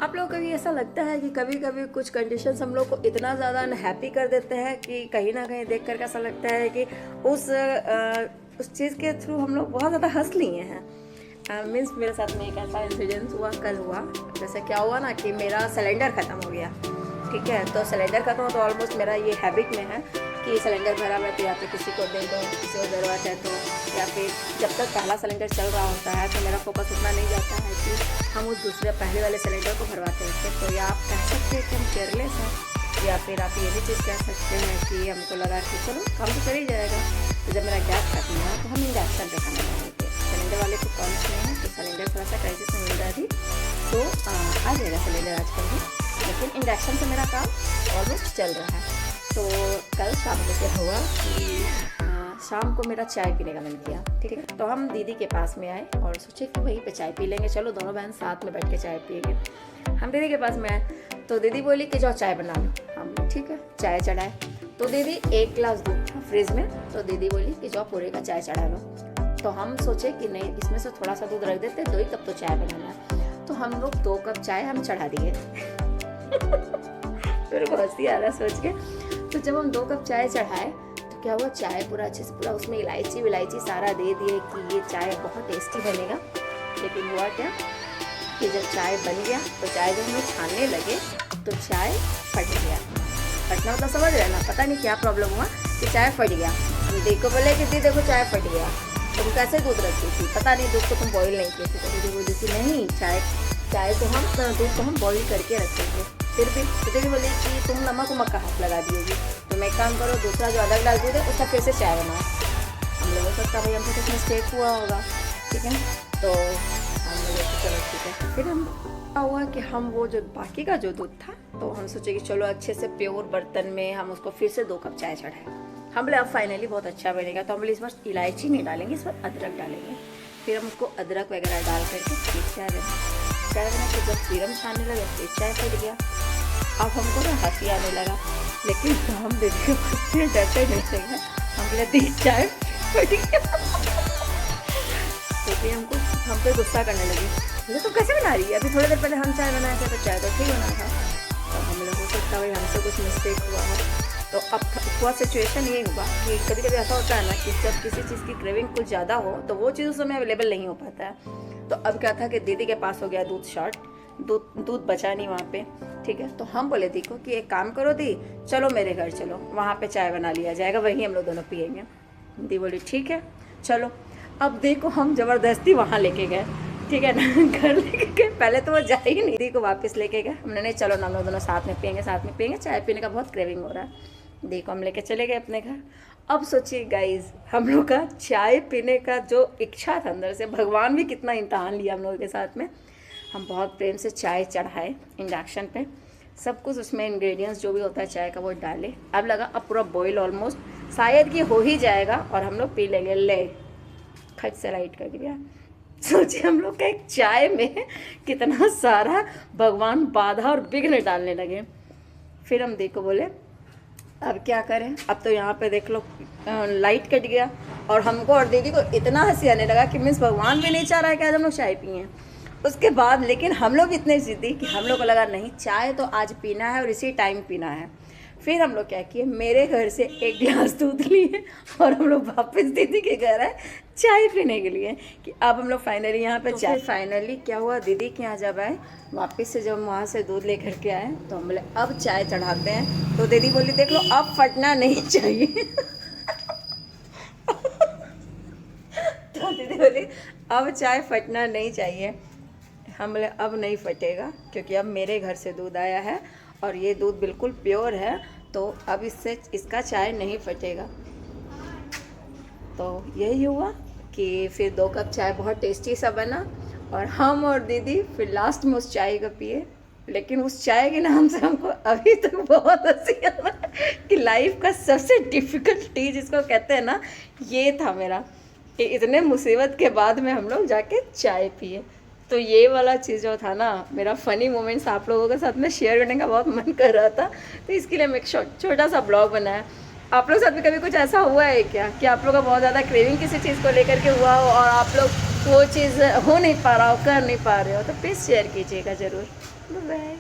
आप लोगों को भी ऐसा लगता है कि कभी कभी कुछ कंडीशंस हम लोग को इतना ज़्यादा अनहैप्पी कर देते हैं कि कहीं ना कहीं देख कर ऐसा लगता है कि उस चीज़ के थ्रू हम लोग बहुत ज़्यादा हंस लिए हैं। मीन्स मेरे साथ में एक ऐसा इंसिडेंस हुआ, कल हुआ। जैसे क्या हुआ ना कि मेरा सिलेंडर ख़त्म हो गया, ठीक है। तो सिलेंडर ख़त्म हो तो ऑलमोस्ट मेरा ये हैबिट में है कि सिलेंडर भरा मैं तो या तो किसी को दे दो, किसी को ज़रूरत है तो, या फिर जब तक पहला सिलेंडर चल रहा होता है तो मेरा फोकस उतना नहीं जाता है कि हम उस दूसरे पहले वाले सिलेंडर को भरवाते रहते हैं। तो या आप कह सकते हैं कि हम केयरलेस हैं, या फिर आप ये भी चीज़ कह सकते हैं कि हमको लगा कि चलो काम तो चल ही जाएगा। तो जब मेरा गैस खत्म हुआ तो हम इंडक्शन पे खाना बनाए थे। सिलेंडर वाले को कौन नहीं है, तो सिलेंडर थोड़ा सा क्राइसिस में मिल रहा थी, तो आ जाएगा सिलेंडर आजकल भी, लेकिन इंडक्शन से मेरा काम ऑलमोस्ट चल रहा है। तो कल शाम को क्या हुआ कि शाम को मेरा चाय पीने का मन किया, ठीक है। तो हम दीदी के पास में आए और सोचे कि वहीं पे चाय पी लेंगे, चलो दोनों बहन साथ में बैठ के चाय पिएंगे। हम दीदी के पास में आए तो दीदी बोली कि जाओ चाय बना लो। हम ठीक है चाय चढ़ाए, तो दीदी एक गिलास दूध था फ्रिज में, तो दीदी बोली कि जाओ पूरे का चाय चढ़ा लो। तो हम सोचे कि नहीं, इसमें से थोड़ा सा दूध रख देते, 2 ही कप तो चाय बनाना है। तो हम लोग 2 कप चाय हम चढ़ा दिए। फिर बहुत सी आ रहा सोच के। तो जब हम 2 कप चाय चढ़ाए तो क्या हुआ, चाय पूरा अच्छे से पूरा उसमें इलायची सारा दे दिए कि ये चाय बहुत टेस्टी बनेगा। लेकिन हुआ क्या कि जब चाय बन गया तो चाय जब हम लोग छानने लगे तो चाय फट गया। फटना मतलब समझ रहे ना, पता नहीं क्या प्रॉब्लम हुआ कि चाय फट गया। हम देखो बोले कि दी देखो चाय फट गया, तुम कैसे दूध रखी थी, पता नहीं दूध को तुम बॉईल नहीं किए थे। तो दीदी बोली कि नहीं, चाय को हम दूध को हम बॉईल करके रखेंगे। फिर भी दीदी बोली कि तुम नमक उमक का हाथ लगा दिएगी, तो एक काम करो, दूसरा जो अलग डाल दूध है उसका फिर से चाय बनाओ। हम लोग हो सकता है भाई हमसे कुछ मिस्टेक हुआ होगा, ठीक है। तो हम लोग चलो ठीक है। फिर हम हुआ कि हम वो जो बाकी का जो दूध था तो हम सोचे कि चलो अच्छे से प्योर बर्तन में हम उसको फिर से 2 कप चाय चढ़ाए। हम बोले अब फाइनली बहुत अच्छा बनेगा, तो हम बोले इस बार इलायची नहीं डालेंगे, इस बार अदरक डालेंगे। फिर हम उसको अदरक वगैरह डाल करके फिर चाय बना के जब फिर हम छाने लगे फिर चाय फट गया। अब हमको ना हंसी आने लगा, लेकिन तो हम दीदी को डरते गए, हम बोले दी चाय फट गया। तो फिर हम पे गुस्सा करने लगी, बोले तो कैसे बना रही है, अभी थोड़ी देर पहले हम चाय बनाए थे तो चाय तो ठीक बना था। तो हम लोग हो सकता है हमसे कुछ मिस्टेक हुआ है। तो अब हुआ सिचुएशन ये हुआ कि कभी कभी ऐसा होता है ना कि जब किसी चीज़ की क्रेविंग कुछ ज़्यादा हो तो वो चीज़ उस समय अवेलेबल नहीं हो पाता है। तो अब क्या था कि दीदी के पास हो गया दूध शॉर्ट, दूध बचा नहीं वहाँ पे, ठीक है। तो हम बोले दी को कि एक काम करो दी, चलो मेरे घर चलो, वहाँ पे चाय बना लिया जाएगा, वहीं हम लोग दोनों पियेंगे। दी बोली ठीक है चलो। अब देखो हम ज़बरदस्ती वहाँ लेके गए, ठीक है ना, घर लेके गए। पहले तो वो जा ही नहीं, दी को वापस लेके गए। हमने नहीं चलो ना हम लोग दोनों साथ में पियेंगे, चाय पीने का बहुत क्रेविंग हो रहा है। दी को हम लेके चले गए अपने घर। अब सोचिए गाइज, हम लोग का चाय पीने का जो इच्छा था अंदर से, भगवान भी कितना इम्तहान लिया हम लोगों के साथ में। हम बहुत प्रेम से चाय चढ़ाए इंडक्शन पे, सब कुछ उसमें इंग्रेडिएंट्स जो भी होता है चाय का वो डाले। अब लगा अब पूरा बॉईल ऑलमोस्ट शायद कि हो ही जाएगा और हम लोग पी लेंगे। ले खट से लाइट कर दिया। सोचिए हम लोग का एक चाय में कितना सारा भगवान बाधा और विघ्न डालने लगे। फिर हम देखो बोले अब क्या करें, अब तो यहाँ पे देख लो लाइट कट गया और हमको और दीदी को इतना हंसी आने लगा कि मीन्स भगवान भी नहीं चाह रहा है कि आज हम लोग चाय पिए। उसके बाद लेकिन हम लोग इतने ज़िद्दी कि हम लोग को लगा नहीं, चाय तो आज पीना है और इसी टाइम पीना है। फिर हम लोग क्या किए, मेरे घर से 1 गिलास दूध लिए और हम लोग वापस दीदी के घर आए चाय पीने के लिए कि अब हम लोग फाइनली यहाँ पे चाय। फाइनली क्या हुआ, दीदी के यहाँ जब आए वापस से, जब वहाँ से दूध लेकर के आए तो हम बोले अब चाय चढ़ाते हैं। तो दीदी बोली देख लो अब फटना नहीं चाहिए। तो दीदी बोली अब चाय फटना नहीं चाहिए। हम बोले अब नहीं फटेगा क्योंकि अब मेरे घर से दूध आया है और ये दूध बिल्कुल प्योर है, तो अब इसका चाय नहीं फटेगा। तो यही हुआ कि फिर 2 कप चाय बहुत टेस्टी सा बना और हम और दीदी फिर लास्ट में उस चाय को पिए। लेकिन उस चाय के नाम से हमको अभी तक बहुत हंसी आ रहा है कि लाइफ का सबसे डिफ़िकल्टी जिसको कहते हैं ना, ये था मेरा कि इतने मुसीबत के बाद में हम लोग जाके चाय पिए। तो ये वाला चीज़ जो था ना, मेरा फ़नी मोमेंट्स आप लोगों के साथ में शेयर करने का बहुत मन कर रहा था, तो इसके लिए मैं एक छोटा सा ब्लॉग बनाया। आप लोग साथ में कभी कुछ ऐसा हुआ है क्या कि आप लोग का बहुत ज़्यादा क्रेविंग किसी चीज़ को लेकर के हुआ हो और आप लोग वो चीज़ हो नहीं पा रहा हो, कर नहीं पा रहे हो, तो प्लीज़ शेयर कीजिएगा ज़रूर। Bye bye.